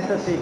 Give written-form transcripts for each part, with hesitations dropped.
SST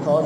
100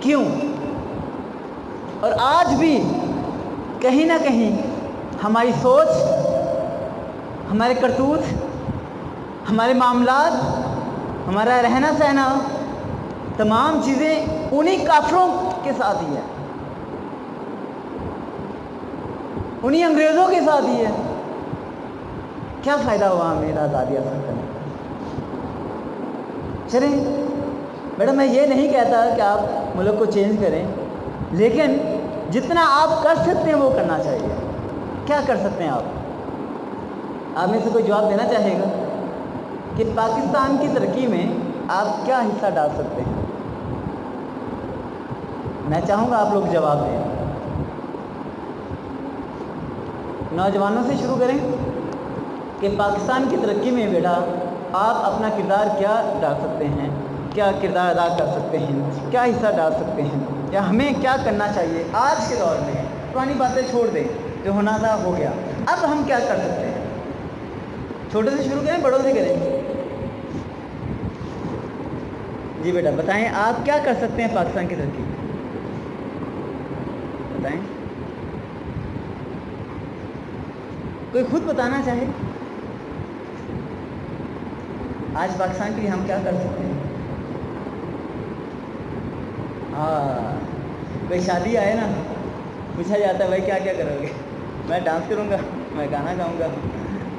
کیوں؟ اور آج بھی کہیں نہ کہیں ہماری سوچ، ہمارے کرتوت، ہمارے معاملات، ہمارا رہنا سہنا، تمام چیزیں انہی کافروں کے ساتھ ہی ہے، انہی انگریزوں کے ساتھ ہی ہے. کیا فائدہ ہوا ہمیں آزادی حاصل کرنے کا؟ چلیں میڈم، میں یہ نہیں کہتا کہ آپ ملک کو چینج کریں، لیکن جتنا آپ کر سکتے ہیں وہ کرنا چاہیے. کیا کر سکتے ہیں آپ میں سے کوئی جواب دینا چاہے گا کہ پاکستان کی ترقی میں آپ کیا حصہ ڈال سکتے ہیں؟ میں چاہوں گا آپ لوگ جواب دیں. نوجوانوں سے شروع کریں کہ پاکستان کی ترقی میں بیٹا آپ اپنا کردار کیا ڈال سکتے ہیں، کیا کردار ادا کر سکتے ہیں، کیا حصہ ڈال سکتے ہیں، یا ہمیں کیا کرنا چاہیے آج کے دور میں. پرانی باتیں چھوڑ دیں، جو ہونا تھا ہو گیا، اب ہم کیا کر سکتے ہیں؟ چھوٹے سے شروع کریں، بڑوں سے کریں. جی بیٹا بتائیں، آپ کیا کر سکتے ہیں پاکستان کی ترقی میں؟ بتائیں، کوئی خود بتانا چاہے. آج پاکستان کے لیے ہم کیا کر سکتے ہیں؟ ہاں، کوئی شادی آئے نا، پوچھا جاتا ہے بھائی کیا کیا کرو گے؟ میں ڈانس کروں گا، میں گانا گاؤں گا،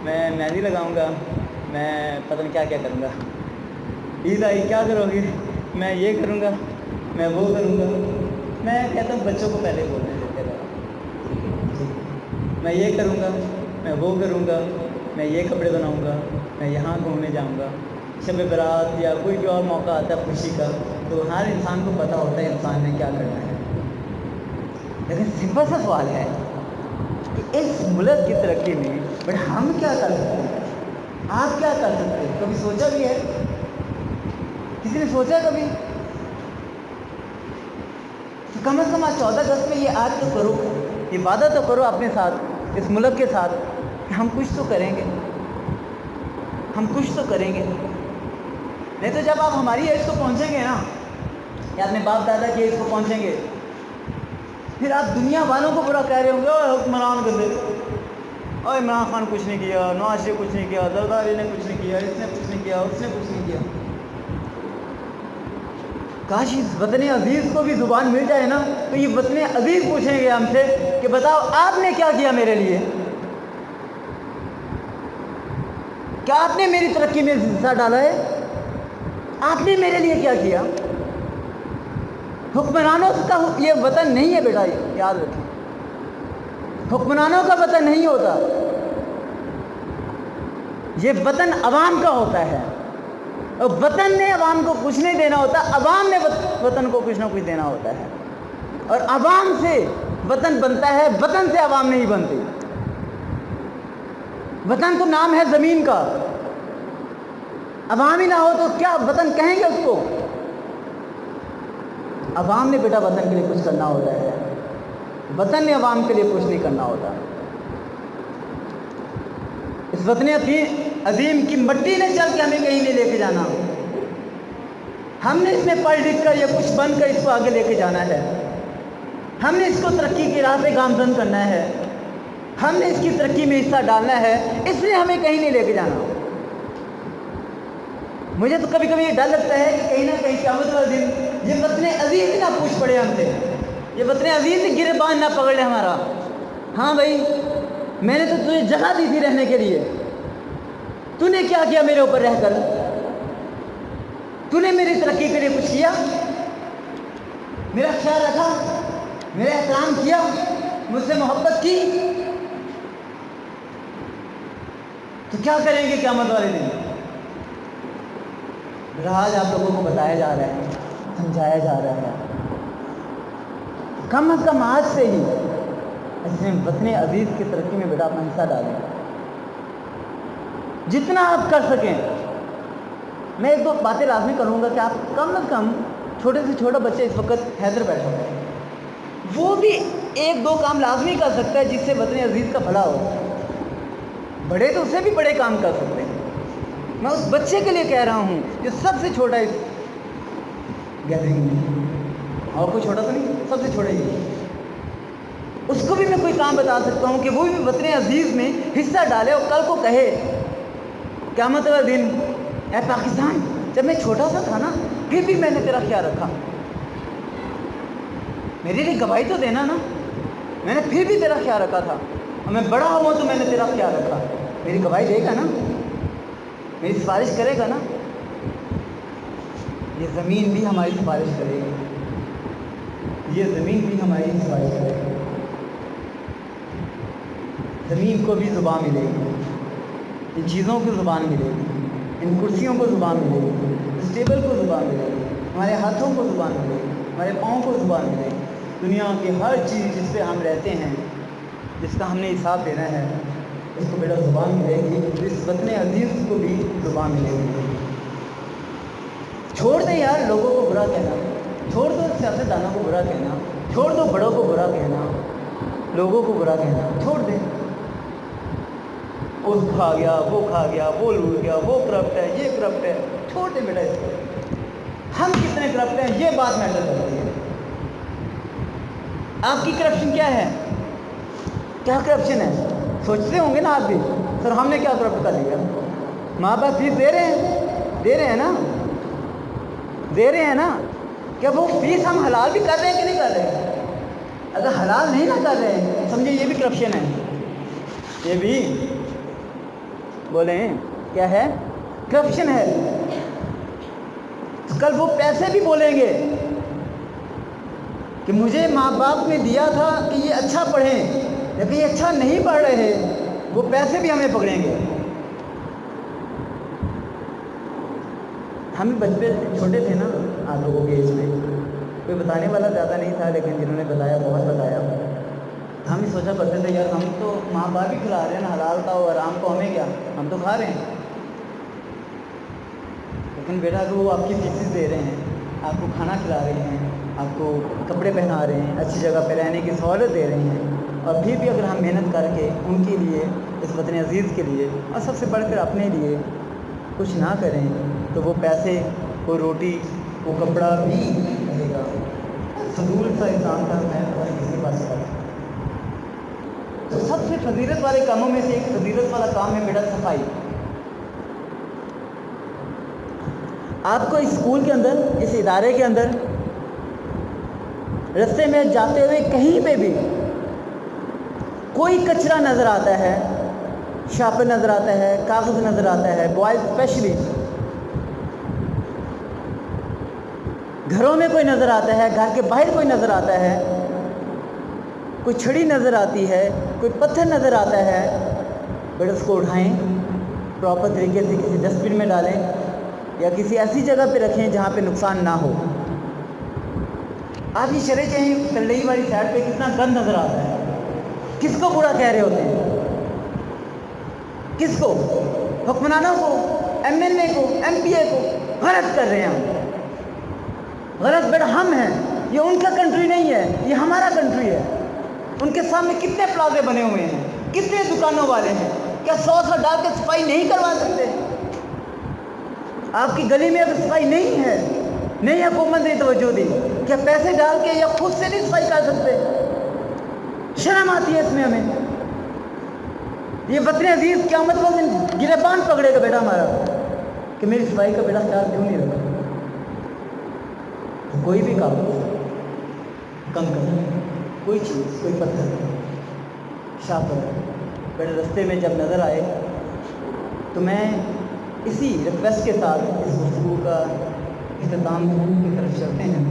میں مہندی لگاؤں گا، میں پتہ نہیں کیا کیا کروں گا. عید آئی کیا کرو گے؟ میں یہ کروں گا، میں وہ کروں گا. میں کہتا ہوں بچوں کو پہلے بولنے دیتے رہو. میں یہ کروں گا، میں وہ کروں گا، میں یہ کپڑے بناؤں گا، میں یہاں گھومنے جاؤں گا. شب برات یا کوئی بھی اور موقع آتا ہے خوشی کا، تو ہر انسان کو پتہ ہوتا ہے انسان نے کیا کرنا ہے. لیکن سمپل سا سوال ہے کہ اس ملک کی ترقی میں بٹ ہم کیا کر سکتے ہیں؟ آپ کیا کر سکتے ہیں؟ کبھی سوچا بھی ہے؟ کسی نے سوچا کبھی؟ تو کم از کم آج 14 اگست میں یہ آج تو کرو، یہ وعدہ تو کرو اپنے ساتھ، اس ملک کے ساتھ، کہ ہم کچھ تو کریں گے، ہم کچھ تو کریں گے. نہیں تو جب آپ ہماری ایج کو پہنچیں گے نا، یا اپنے باپ دادا کی ایج کو پہنچیں گے، پھر آپ دنیا والوں کو برا کہہ رہے ہوں گے، اوہ حکمران گندے، اوہ عمران خان کچھ نہیں کیا، نواز شریف کچھ نہیں کیا، زرداری نے کچھ نہیں کیا، اس نے کچھ نہیں کیا، اس نے کچھ نہیں کیا. کاش اس وطن عزیز کو بھی زبان مل جائے نا، تو یہ وطن عزیز پوچھیں گے ہم سے کہ بتاؤ آپ نے کیا کیا میرے لیے؟ کیا آپ نے میری ترقی میں حصہ ڈالا ہے؟ آپ نے میرے لیے کیا کیا؟ حکمرانوں کا یہ وطن نہیں ہے بیٹا، یاد رکھیں، حکمرانوں کا وطن نہیں ہوتا، یہ وطن عوام کا ہوتا ہے. اور وطن نے عوام کو کچھ نہیں دینا ہوتا، عوام نے وطن کو کچھ نہ کچھ دینا ہوتا ہے. اور عوام سے وطن بنتا ہے، وطن سے عوام نہیں بنتی. وطن تو نام ہے زمین کا، عوام ہی نہ ہو تو کیا وطن کہیں گے اس کو؟ عوام نے بیٹا وطن کے لیے کچھ کرنا ہوتا ہے، وطن نے عوام کے لیے کچھ نہیں کرنا ہوتا. اس وطن عظیم کی مٹی نے چل کے ہمیں کہیں نہیں لے کے جانا. ہم نے اس میں پڑھ لکھ کر یا کچھ بن کر اس کو آگے لے کے جانا ہے. ہم نے اس کو ترقی کی راہ پہ گامزن کرنا ہے، ہم نے اس کی ترقی میں حصہ ڈالنا ہے، اس لیے ہمیں کہیں نہیں لے کے جانا. مجھے تو کبھی کبھی یہ ڈر لگتا ہے کہ کہیں نہ کہیں قیامت والے دن یہ وطن عزیز نہ پوچھ پڑے ہم سے، یہ وطن عزیز گربان نہ پکڑ لے ہمارا. ہاں بھائی، میں نے تو تجھے جگہ دی تھی رہنے کے لیے، تو نے کیا کیا میرے اوپر رہ کر؟ تو نے میری ترقی کے لیے کچھ کیا؟ میرا خیال رکھا، میرا احترام کیا، مجھ سے محبت کی؟ تو کیا کریں گے قیامت والے دن؟ آج آپ لوگوں کو بتایا جا رہا ہے، سمجھایا جا رہا ہے، کم از کم آج سے ہی اس وطن عزیز کی ترقی میں بیٹا اپنا حصہ ڈالیں، جتنا آپ کر سکیں. میں ایک دو باتیں لازمی کروں گا کہ آپ کم از کم، چھوٹے سے چھوٹا بچے اس وقت حیدر بیٹھا ہے، وہ بھی ایک دو کام لازمی کر سکتا ہے جس سے وطن عزیز کا بھلا ہو. بڑے تو اس سے بھی بڑے کام کر سکتے ہیں. میں اس بچے کے لیے کہہ رہا ہوں جو سب سے چھوٹا اس گیدرنگ میں، اور کوئی چھوٹا تو نہیں، سب سے چھوٹا ہی، اس کو بھی میں کوئی کام بتا سکتا ہوں کہ وہ بھی وطن عزیز میں حصہ ڈالے اور کل کو کہے قیامت والا دن، اے پاکستان جب میں چھوٹا سا تھا نا پھر بھی میں نے تیرا خیال رکھا، میرے لیے گواہی تو دینا نا، میں نے پھر بھی تیرا خیال رکھا تھا، اور میں بڑا ہوا تو میں نے تیرا خیال رکھا، میری گواہی دے گا نا، میری سفارش کرے گا نا، یہ زمین بھی ہماری سفارش کرے گی، یہ زمین بھی ہماری سفارش کرے گی، زمین کو بھی زبان ملے گی، ان چیزوں کو زبان ملے گی، ان کرسیوں کو زبان ملے گی، اس ٹیبل کو زبان ملے گی، ہمارے ہاتھوں کو زبان ملے گی، ہمارے پاؤں کو زبان ملے گی، دنیا کی ہر چیز جس پہ ہم رہتے ہیں، جس کا ہم نے حساب دینا ہے، اس کو بیٹا زبان ملے گی، اس وطن عزیز کو بھی زبان ملے گی۔ چھوڑ دیں یار لوگوں کو برا کہنا، چھوڑ دو سیاستدانوں کو برا کہنا، چھوڑ دو بڑوں کو برا کہنا، لوگوں کو برا کہنا چھوڑ دیں، اس کھا گیا، وہ کھا گیا، وہ لوٹ گیا، وہ کرپٹ ہے، یہ کرپٹ ہے، چھوڑ دیں بیٹا اس کو، ہم کتنے کرپٹ ہیں یہ بات میٹر کرتی ہے۔ آپ کی کرپشن کیا ہے؟ کیا کرپشن ہے؟ سوچتے ہوں گے نا آپ بھی، سر ہم نے کیا کرپٹ کر دیا؟ ماں باپ فیس دے رہے ہیں، دے رہے ہیں نا، دے رہے ہیں نا، کیا وہ فیس ہم حلال بھی کر رہے ہیں کہ نہیں کر رہے ہیں؟ اگر حلال نہیں نہ کر رہے ہیں سمجھے یہ بھی کرپشن ہے، یہ بھی بولیں کیا ہے؟ کرپشن ہے۔ کل وہ پیسے بھی بولیں گے کہ مجھے ماں باپ نے دیا تھا کہ یہ اچھا پڑھیں، لیکن یہ اچھا نہیں پڑھ رہے، وہ پیسے بھی ہمیں پکڑیں گے۔ ہم بچپن چھوٹے تھے نا آپ لوگوں کے ایج میں، کوئی بتانے والا زیادہ نہیں تھا، لیکن جنہوں نے بتایا بہت بتایا، ہم ہی سوچا کرتے تھے یار ہم تو ماں باپ ہی کھلا رہے ہیں نا حلال کا اور آرام کو، ہمیں کیا، ہم تو کھا رہے ہیں، لیکن بیٹا اگر وہ آپ کی فیسز دے رہے ہیں، آپ کو کھانا کھلا رہے ہیں، آپ کو کپڑے پہنا رہے ہیں، اچھی جگہ پہ رہنے کی سہولت دے رہے ہیں، اور پھر بھی اگر ہم محنت کر کے ان کے لیے، اس وطن عزیز کے لیے، اور سب سے بڑھ کر اپنے لیے کچھ نہ کریں، تو وہ پیسے، وہ روٹی، وہ کپڑا بھی رہے گا، فضول سا انسان کا میں کسی کے پاس کرتا۔ تو سب سے فضیلت والے کاموں میں سے ایک فضیلت والا کام ہے بیٹا صفائی۔ آپ کو اسکول کے اندر، اس ادارے کے اندر، رستے میں جاتے ہوئے کہیں پہ بھی کوئی کچرا نظر آتا ہے، شاپر نظر آتا ہے، کاغذ نظر آتا ہے، بوائز اسپیشلی گھروں میں کوئی نظر آتا ہے، گھر کے باہر کوئی نظر آتا ہے، کوئی چھڑی نظر آتی ہے، کوئی پتھر نظر آتا ہے، بیٹا اس کو اٹھائیں، پراپر طریقے سے کسی ڈسٹ بن میں ڈالیں یا کسی ایسی جگہ پہ رکھیں جہاں پہ نقصان نہ ہو۔ آپ یہ شرح چاہیں کلئی والی سائڈ پہ کتنا گند نظر آتا ہے، کس کو برا کہہ رہے ہوتے ہیں؟ کس کو؟ حکمرانوں کو، ایم ایل اے کو، ایم پی اے کو، غلط کر رہے ہیں ہم، غلط بیٹا ہم ہیں، یہ ان کا کنٹری نہیں ہے، یہ ہمارا کنٹری ہے۔ ان کے سامنے کتنے پلازے بنے ہوئے ہیں، کتنے دکانوں والے ہیں، کیا 100 ڈال کے صفائی نہیں کروا سکتے؟ آپ کی گلی میں اگر صفائی نہیں ہے، نہیں حکومت نے توجہ دی، کیا پیسے ڈال کے یا خود سے نہیں صفائی کر سکتے؟ شرم آتی ہے اس میں ہمیں۔ یہ وطن عزیز قیامت والے دن گریبان پکڑے گا بیٹا ہمارا کہ میری صفائی کا بیٹا خیال کیوں نہیں رکھا۔ تو کوئی بھی کام کم کر، کوئی چیز، کوئی پتھر، شاپر بیٹا رستے میں جب نظر آئے تو میں اسی ریکویسٹ کے ساتھ اس گفتگو کا اختتام کی طرف چلتے ہیں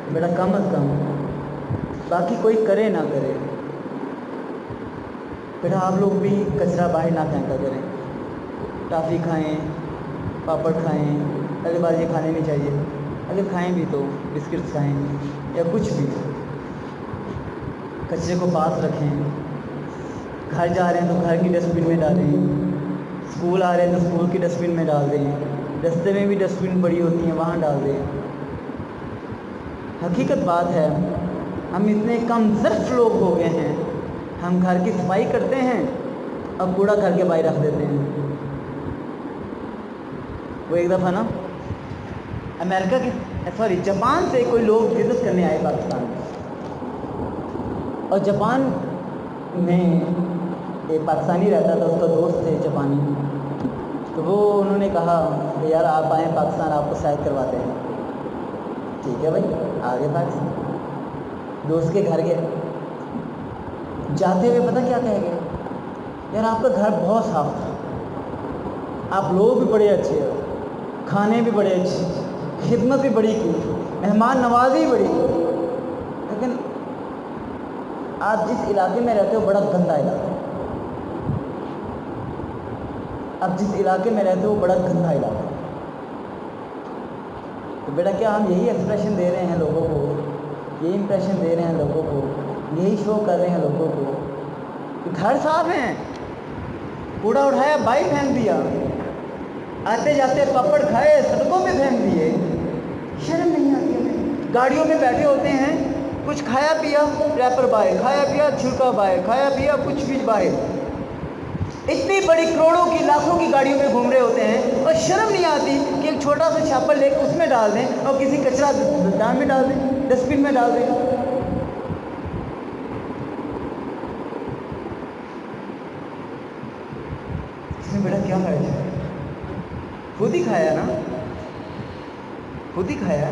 کہ بیٹا کم از کم، باقی کوئی کرے نہ کرے، بیٹا آپ لوگ بھی کچرا باہر نہ پھینکا کریں، ٹافی کھائیں، پاپڑ کھائیں، اگلی بار یہ کھانے نہیں چاہیے، اگر کھائیں بھی تو بسکٹس کھائیں یا کچھ بھی، کچرے کو پاس رکھیں، گھر جا رہے ہیں تو گھر کی ڈسٹ بن میں ڈالیں، اسکول آ رہے ہیں تو اسکول کی ڈسٹ بن میں ڈال دیں، رستے میں بھی ڈسٹ بن پڑی ہوتی ہیں وہاں ڈال دیں۔ حقیقت بات ہے ہم اتنے کم ظرف لوگ ہو گئے ہیں، ہم گھر کی صفائی کرتے ہیں اور کوڑا گھر کے باہر رکھ دیتے ہیں، وہ ایک دفعہ نا امریکہ کے جاپان سے کوئی لوگ وزٹ کرنے آئے پاکستان میں، اور جاپان میں ایک پاکستانی رہتا تھا، اس کا دوست ہے جاپانی، تو انہوں نے کہا کہ یار آپ آئیں پاکستان، آپ کو سیر کرواتے ہیں۔ ٹھیک ہے بھائی، آگے پاکستان دوست کے گھر گئے، جاتے ہوئے پتہ کیا کہہ گئے، یار آپ کا گھر بہت صاف تھا، آپ لوگ بھی بڑے اچھے ہو، کھانے بھی بڑے اچھے، خدمت بھی بڑی کی، مہمان نوازی بڑی کی، لیکن آپ جس علاقے میں رہتے ہو بڑا گندا علاقہ ہے، آپ جس علاقے میں رہتے ہو بڑا گندا علاقہ ہے۔ تو بیٹا کیا ہم یہی ایکسپریشن دے رہے ہیں لوگوں کو، یہی امپریشن دے رہے ہیں لوگوں کو، یہی شو کر رہے ہیں لوگوں کو کہ گھر صاف ہیں، کوڑا اٹھایا بائی پھینک دیا، آتے جاتے پاپڑ کھائے سڑکوں پہ پھینک دیے، شرم نہیں آتی ہمیں؟ گاڑیوں میں بیٹھے ہوتے ہیں، کچھ کھایا پیا ریپر باہر، کھایا پیا چھلکا باہر، کھایا پیا کچھ بھی باہر، اتنی بڑی کروڑوں کی لاکھوں کی گاڑیوں میں گھوم رہے ہوتے ہیں، اور شرم نہیں آتی کہ ایک چھوٹا سا چھاپر لے کے اس میں ڈال دیں اور کسی کچرا دان میں ڈال دیں، ڈسٹ بن میں ڈال دیں۔ اس میں بیٹا کیا حرج ہے؟ خود ہی کھایا نا، خود ہی کھایا،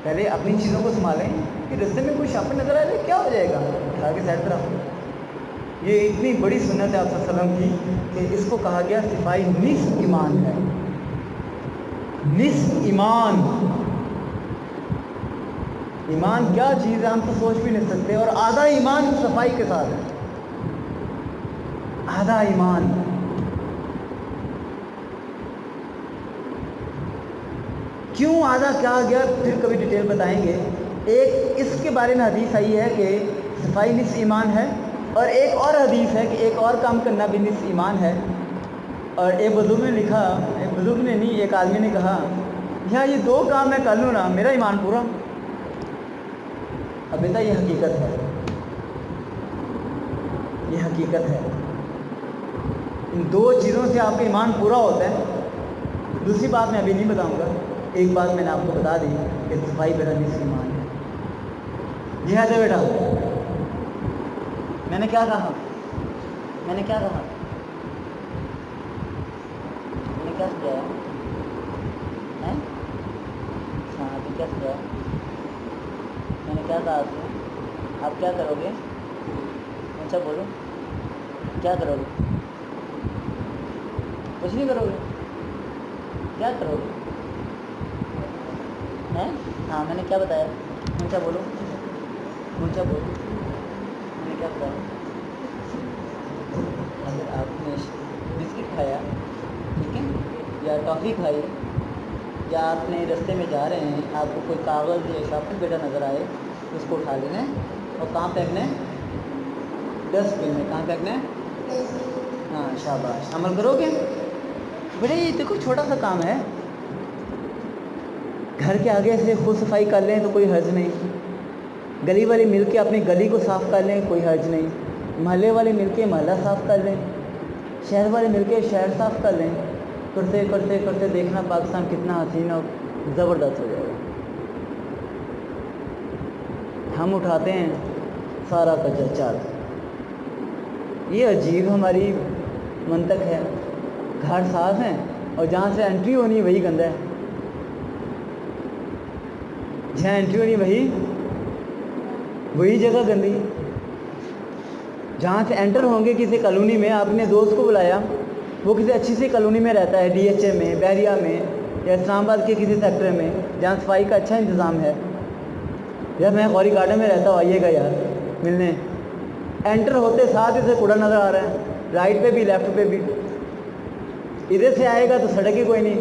پہلے اپنی چیزوں کو سنبھالیں کہ رستے میں کوئی شاپر نظر آئے کیا ہو جائے گا، کھا کے سائڈ طرف۔ یہ اتنی بڑی سنت ہے آپ صلی اللہ علیہ وسلم کی کہ اس کو کہا گیا صفائی نصف ایمان ہے، نصف ایمان۔ ایمان کیا چیز ہے ہم تو سوچ بھی نہیں سکتے، اور آدھا ایمان صفائی کے ساتھ ہے، آدھا ایمان۔ کیوں آدھا کیا گیا پھر کبھی ڈیٹیل بتائیں گے۔ ایک اس کے بارے میں حدیث آئی ہے کہ صفائی نصف ایمان ہے، اور ایک اور حدیث ہے کہ ایک اور کام کرنا بھی نصف ایمان ہے۔ اور ایک بزرگ نے لکھا، ایک بزرگ نے نہیں، ایک آدمی نے کہا یہاں یہ دو کام میں کر لوں نا میرا ایمان پورا۔ اب بیٹا یہ حقیقت ہے، یہ حقیقت ہے، ان دو چیزوں سے آپ کا ایمان پورا ہوتا ہے۔ دوسری بات میں ابھی نہیں بتاؤں گا، ایک بات میں نے آپ کو بتا دی کہ صفائی بیٹا نصف ایمان ہے۔ جی ہاں بیٹا، میں نے کیا کہا، میں نے کیا کہا، میں نے کیا سمجھایا ہے؟ ہاں ابھی کیا سمجھایا؟ میں نے کیا کہا آپ کو؟ آپ کیا کرو گے؟ اچھا بولو، کیا کرو گے؟ کچھ نہیں کرو گے؟ کیا کرو گے؟ ہیں؟ ہاں میں نے کیا بتایا؟ اونچا بولو، اونچا بولو، میں نے کیا بتایا؟ اگر آپ نے بسکٹ کھایا، ٹھیک ہے، یا ٹافی کھائی، یا آپ نے رستے میں جا رہے ہیں، آپ کو کوئی کاغذ یا شاپنگ بیٹا نظر آئے تو اس کو اٹھا لینا ہے اور کہاں پھینکنا ہے؟ ڈسٹ بن میں۔ کہاں پھینکنا ہے؟ ہاں شاباش، عمل کرو گے بیٹا؟ یہ دیکھو چھوٹا سا کام ہے، گھر کے آگے سے خود صفائی کر لیں تو کوئی حرج نہیں، گلی والے مل کے اپنی گلی کو صاف کر لیں کوئی حرج نہیں، محلے والے مل کے محلہ صاف کر لیں، شہر والے مل کے شہر صاف کر لیں، کرتے کرتے کرتے دیکھنا پاکستان کتنا حسین اور زبردست ہو جائے گا۔ ہم اٹھاتے ہیں سارا کچرا چال، یہ عجیب ہماری منطق ہے، گھر صاف ہیں اور جہاں سے انٹری ہونی وہی گندا ہے، جہاں انٹری ہونی وہی جگہ گندی، جہاں سے انٹر ہوں گے کسی کالونی میں، آپ نے دوست کو بلایا، وہ کسی اچھی سی کالونی میں رہتا ہے، ڈی ایچ اے میں، بحریہ میں، یا اسلام آباد کے کسی سیکٹر میں جہاں صفائی کا اچھا انتظام ہے، یار میں غوری گارڈن میں رہتا ہوں، آئیے گا یار ملنے، انٹر ہوتے ساتھ اسے کوڑا نظر آ رہا ہے، رائٹ پہ بھی لیفٹ پہ بھی، ادھر سے آئے گا تو سڑک ہی کوئی نہیں،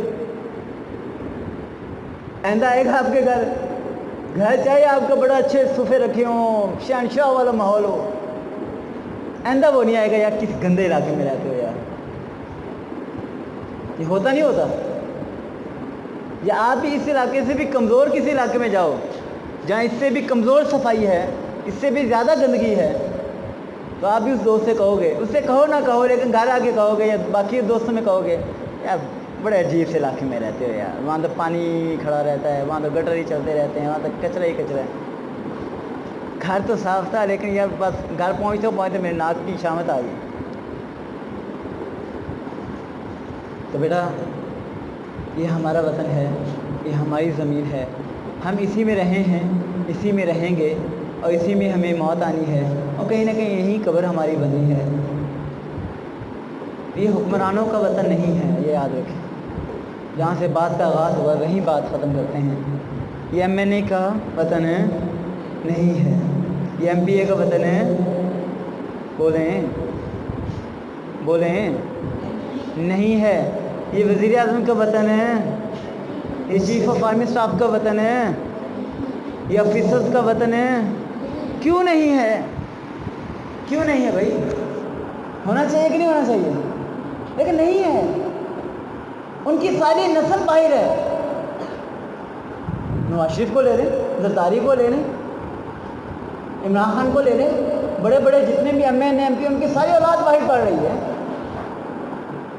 آئندہ آئے گا آپ کے گھر چاہیے آپ کا بڑا اچھے صوفے رکھے ہوں، شہنشاہ والا ماحول ہو، آئندہ وہ نہیں آئے گا یار کس گندے علاقے میں رہتے ہو یار۔ یہ ہوتا نہیں ہوتا؟ یا آپ بھی اس علاقے سے بھی کمزور کسی علاقے میں جاؤ جہاں اس سے بھی کمزور صفائی ہے، اس سے بھی زیادہ گندگی ہے، تو آپ بھی اس دوست سے کہو گے، اس سے کہو نہ کہو لیکن گھر آ کے کہو گے یا باقی دوستوں میں کہو گے یار بڑے عجیب سے علاقے میں رہتے ہو یار. وہاں تو پانی کھڑا رہتا ہے, وہاں تو گٹر ہی چلتے رہتے ہیں, وہاں تو کچرا ہی کچرا ہے. گھر تو صاف تھا لیکن یار بس گھر پہنچتے میرے ناک کی شامت آ گئی. تو بیٹا یہ ہمارا وطن ہے, یہ ہماری زمین ہے, ہم اسی میں رہے ہیں, اسی میں رہیں گے, اور اسی میں ہمیں موت آنی ہے, اور کہیں نہ کہیں یہی قبر ہماری بنی ہے. یہ حکمرانوں کا وطن نہیں ہے, یہ یاد رکھیں. جہاں سے بات کا آغاز ہوا وہیں بات ختم کرتے ہیں. یہ MNA کا وطن ہے نہیں ہے, یہ MPA کا وطن ہے. بولیں نہیں ہے. یہ وزیر اعظم کا وطن ہے, یہ چیف آف آرمی اسٹاف کا وطن ہے, یہ آفیسرز کا وطن ہے. کیوں نہیں ہے؟ کیوں نہیں ہے بھائی؟ ہونا چاہیے کہ نہیں ہونا چاہیے؟ لیکن نہیں ہے. ان کی ساری نسل باہر ہے. نواز شریف کو لے لیں, زرداری کو لے لیں, عمران خان کو لے لیں, بڑے بڑے جتنے بھی MNA MP ان کی ساری اولاد باہر پڑ رہی ہے.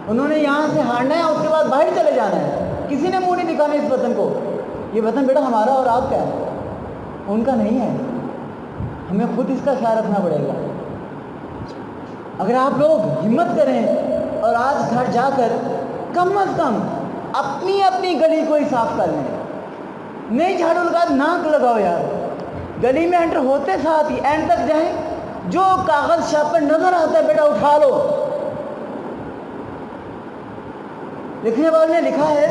انہوں نے یہاں سے ہارنا ہے, اس کے بعد باہر چلے جانا ہے. کسی نے منہ نہیں دکھانا اس وطن کو. یہ وطن بیٹا ہمارا اور آپ کا ہے, ان کا نہیں ہے. ہمیں خود اس کا خیال رکھنا پڑے گا. اگر آپ لوگ ہمت کریں اور آج گھر جا کر کم از کم اپنی اپنی گلی کو ہی صاف کر لیں. نہیں جھاڑو لگا ناک لگاؤ یار. گلی میں انٹر ہوتے ساتھ ہی اینڈ تک جائیں, جو کاغذ شاپ پر نظر آتا ہے بیٹا اٹھا لو. لکھنے والے نے لکھا ہے,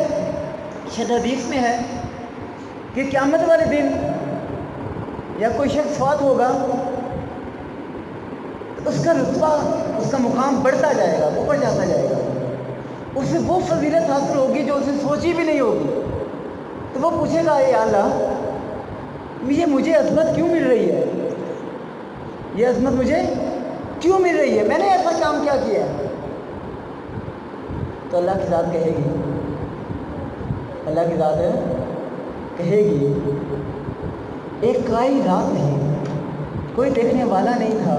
شاید حدیث میں ہے کہ قیامت والے دن یا کوئی شخص فوت ہوگا تو اس کا رتبہ, اس کا مقام بڑھتا جائے گا, اوپر جاتا جائے گا. اسے وہ فضیلت حاصل ہوگی جو اسے سوچی بھی نہیں ہوگی. تو وہ پوچھے گا اے اللہ یہ مجھے عظمت کیوں مل رہی ہے, یہ عظمت مجھے کیوں مل رہی ہے, میں نے ایسا کام کیا کیا ہے؟ تو اللہ کی ذات کہے گی, اللہ کی ذات کہے گی ایک کائی رات تھی, کوئی دیکھنے والا نہیں تھا,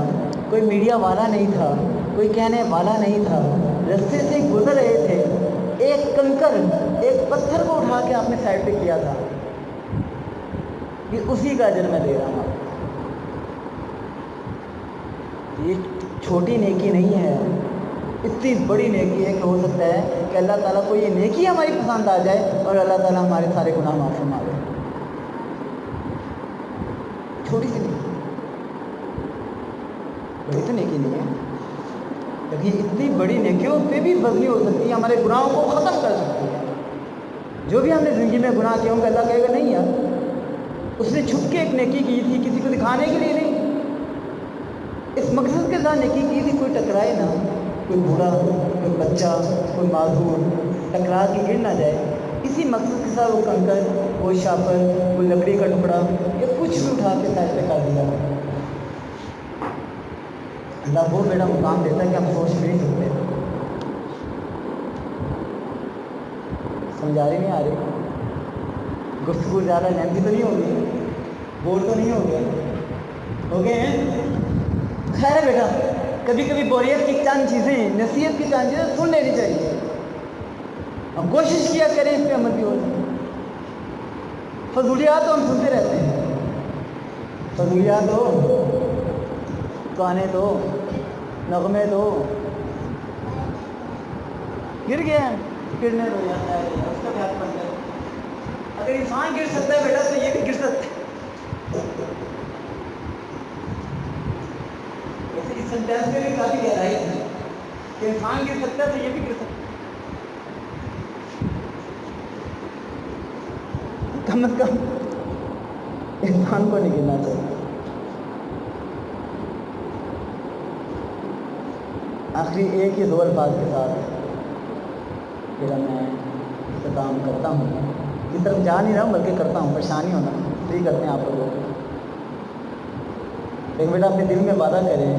کوئی میڈیا والا نہیں تھا, کوئی کہنے والا نہیں تھا, رستے سے گزر رہے تھے, ایک کنکر ایک پتھر کو اٹھا کے آپ نے سائڈ پہ کیا تھا, کہ اسی کا اجر میں دے رہا ہوں. یہ چھوٹی نیکی نہیں ہے, اتنی بڑی نیکی ہے کہ ہو سکتا ہے کہ اللہ تعالیٰ کو یہ نیکی ہماری پسند آ جائے اور اللہ تعالیٰ ہمارے سارے گناہ معاف فرما دے. چھوٹی سی نیکی, بڑی تو نیکی نہیں ہے, لیکن اتنی بڑی نیکیوں پہ بھی بدلی ہو سکتی ہے, ہمارے گناہوں کو ختم کر سکتی ہے. جو بھی ہم نے زندگی میں گناہ کیا ہوں کہ اللہ کہے گا نہیں یار, اس نے چھپ کے ایک نیکی کی تھی, کسی کو دکھانے کے لیے نہیں, اس مقصد کے ساتھ نیکی کی تھی کوئی ٹکرائے نہ, کوئی بوڑھا, کوئی بچہ, کوئی معذور ٹکرا کے گر نہ جائے. اسی مقصد کے ساتھ وہ کنکر, کوئی شاپر, کوئی لکڑی کا ٹکڑا یا کچھ بھی اٹھا کے سائڈ پہ کر دیا. اللہ وہ بیٹا مقام دیتا ہے کہ ہم سوچ بھی نہیں سکتے. سمجھا رہی نہیں آ رہی؟ گفتگو زیادہ لیندی تو نہیں ہوگی, بور تو نہیں ہو گئے؟ ہو گئے ہیں؟ خیر ہے بیٹا, کبھی کبھی بوریت کی چند چیزیں, نصیحت کی چند چیزیں سن لینی چاہیے, اور کوشش کیا کریں اس پہ عمل بھی ہو جائے. فضولیات تو ہم سنتے رہتے ہیں, فضولیات ہو, گانے دو, نغمے دو, گر گیا گرنے دو یار, اس کا خیال بن جائے. اگر انسان گر سکتا ہے بیٹا تو یہ بھی گر سکتا ہے. ویسے اس سینٹینس میں بھی کافی گہرائی ہے کہ انسان گر سکتا ہے تو یہ بھی گر سکتا ہے. کم از کم انسان کو نہیں گرنا چاہیے. آخری ایک ہی دو الفاظ کے ساتھ پھر میں اختتام کرتا ہوں. اس طرف جا نہیں رہا ہوں بلکہ کرتا ہوں, پریشانی ہونا فری کرتے ہیں آپ لوگوں کو. ایک بیٹا اپنے دل میں وعدہ کریں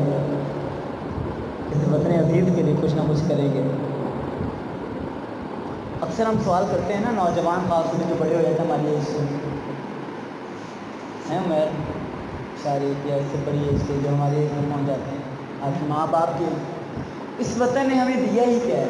کسی وطن عزیز کے لیے کچھ نہ کچھ کریں گے. اکثر ہم سوال کرتے ہیں نا, نوجوان خاص طور جو بڑے ہو جاتے ہیں ہماری ایج سے ہیں, عمر شارق یا اس سے بڑی ایج کے جو ہماری ایج میں پہنچ جاتے ہیں, آپ کے ماں باپ کے اس وطن نے ہمیں دیا ہی کیا ہے,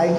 IT